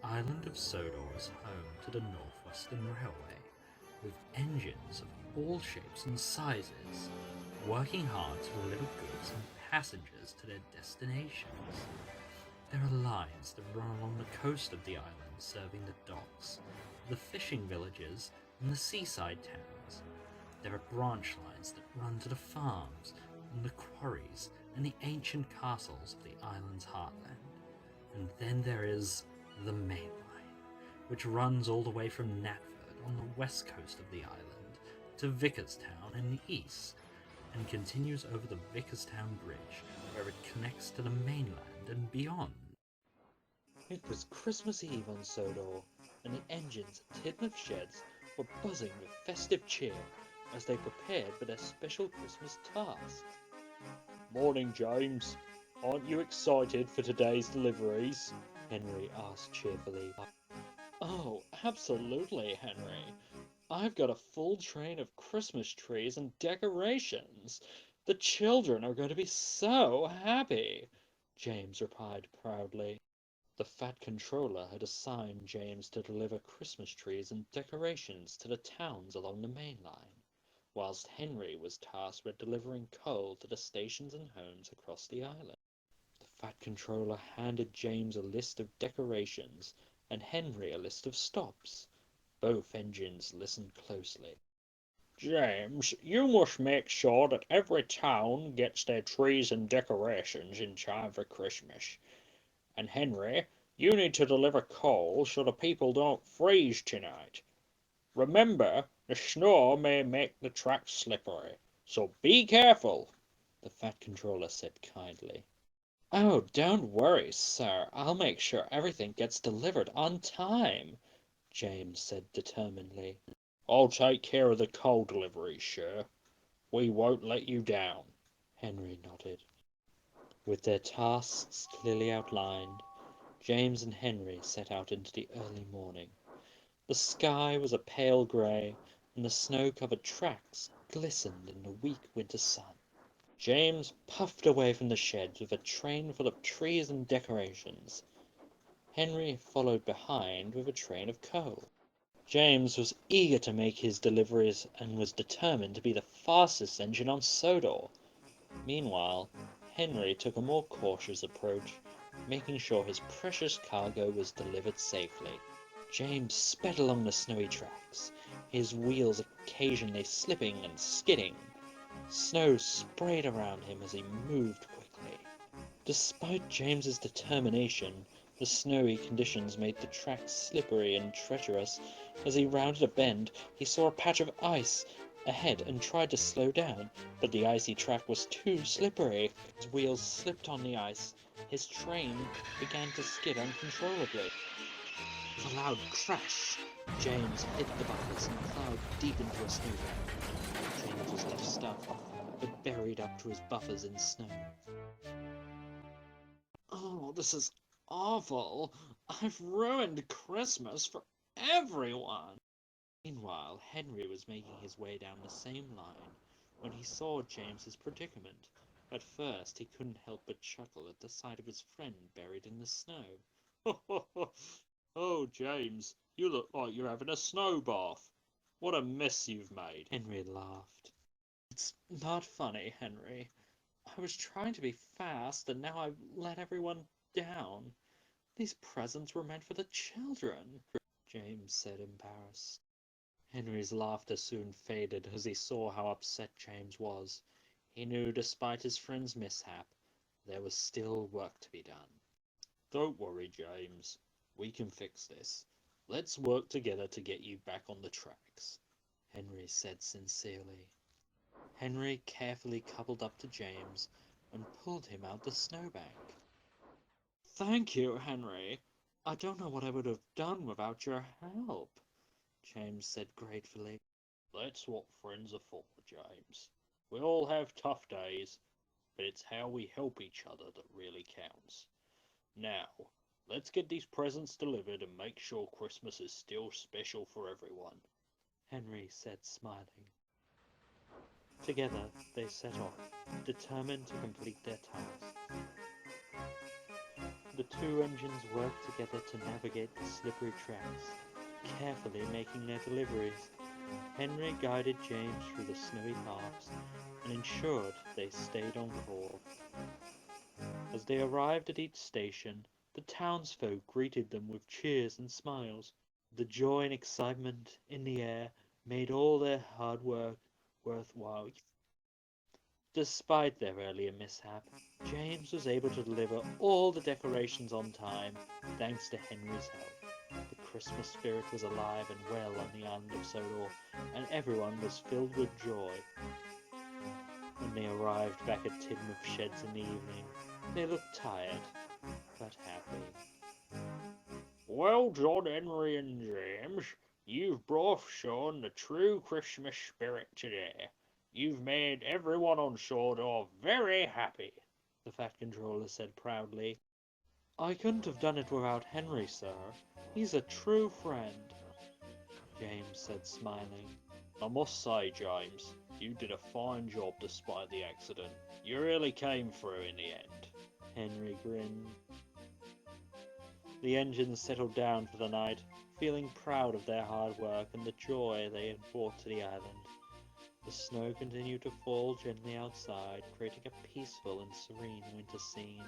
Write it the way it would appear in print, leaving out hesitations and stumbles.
island of Sodor is home to the Northwestern Railway, with engines of all shapes and sizes, working hard to deliver goods and passengers to their destinations. There are lines that run along the coast of the island serving the docks, the fishing villages, and the seaside towns. There are branch lines that run to the farms, and the quarries, and the ancient castles of the island's heartland. And then there is the main line, which runs all the way from Knapford on the west coast of the island to Vickerstown in the east, and continues over the Vickerstown Bridge, where it connects to the mainland and beyond. It was Christmas Eve on Sodor, and the engines at Tidmouth Sheds were buzzing with festive cheer as they prepared for their special Christmas task. Morning, James. Aren't you excited for today's deliveries? Henry asked cheerfully. Oh, absolutely, Henry. I've got a full train of Christmas trees and decorations. The children are going to be so happy, James replied proudly. The Fat Controller had assigned James to deliver Christmas trees and decorations to the towns along the main line, whilst Henry was tasked with delivering coal to the stations and homes across the island. The Fat Controller handed James a list of decorations and Henry a list of stops. Both engines listened closely. James, you must make sure that every town gets their trees and decorations in time for Christmas. And Henry, you need to deliver coal so the people don't freeze tonight. Remember, the snow may make the tracks slippery, so be careful, the Fat Controller said kindly. Oh, don't worry, sir. I'll make sure everything gets delivered on time, James said determinedly. I'll take care of the coal deliveries, sir. We won't let you down, Henry nodded. With their tasks clearly outlined, James and Henry set out into the early morning. The sky was a pale grey, and the snow-covered tracks glistened in the weak winter sun. James puffed away from the sheds with a train full of trees and decorations. Henry followed behind with a train of coal. James was eager to make his deliveries and was determined to be the fastest engine on Sodor. Meanwhile, Henry took a more cautious approach, making sure his precious cargo was delivered safely. James sped along the snowy tracks, his wheels occasionally slipping and skidding. Snow sprayed around him as he moved quickly. Despite James's determination, the snowy conditions made the tracks slippery and treacherous. As he rounded a bend, he saw a patch of ice ahead and tried to slow down, but the icy track was too slippery. His wheels slipped on the ice. His train began to skid uncontrollably. With a loud crash, James hit the buffers and plowed deep into a snowbank. James was left stuck, but buried up to his buffers in snow. Oh, this is awful. I've ruined Christmas for everyone. Meanwhile, Henry was making his way down the same line when he saw James's predicament. At first, he couldn't help but chuckle at the sight of his friend buried in the snow. Oh, James, you look like you're having a snow bath. What a mess you've made. Henry laughed. It's not funny, Henry. I was trying to be fast, and now I've let everyone down. These presents were meant for the children, James said, embarrassed. Henry's laughter soon faded as he saw how upset James was. He knew, despite his friend's mishap, there was still work to be done. Don't worry, James. We can fix this. Let's work together to get you back on the tracks, Henry said sincerely. Henry carefully coupled up to James and pulled him out the snowbank. Thank you, Henry. I don't know what I would have done without your help, James said gratefully. That's what friends are for, James. We all have tough days, but it's how we help each other that really counts. Now, let's get these presents delivered and make sure Christmas is still special for everyone, Henry said, smiling. Together they set off, determined to complete their task. The two engines worked together to navigate the slippery tracks, carefully making their deliveries. Henry guided James through the snowy paths and ensured they stayed on course. As they arrived at each station, the townsfolk greeted them with cheers and smiles. The joy and excitement in the air made all their hard work worthwhile. Despite their earlier mishap, James was able to deliver all the decorations on time thanks to Henry's help. The Christmas spirit was alive and well on the island of Sodor, and everyone was filled with joy. When they arrived back at Tidmouth Sheds in the evening, they looked tired, but happy. Well done, Henry and James. You've both shown the true Christmas spirit today. You've made everyone on Sodor very happy, the Fat Controller said proudly. I couldn't have done it without Henry, sir. He's a true friend, James said, smiling. I must say, James, you did a fine job despite the accident. You really came through in the end. Henry grinned. The engines settled down for the night, feeling proud of their hard work and the joy they had brought to the island. The snow continued to fall gently outside, creating a peaceful and serene winter scene.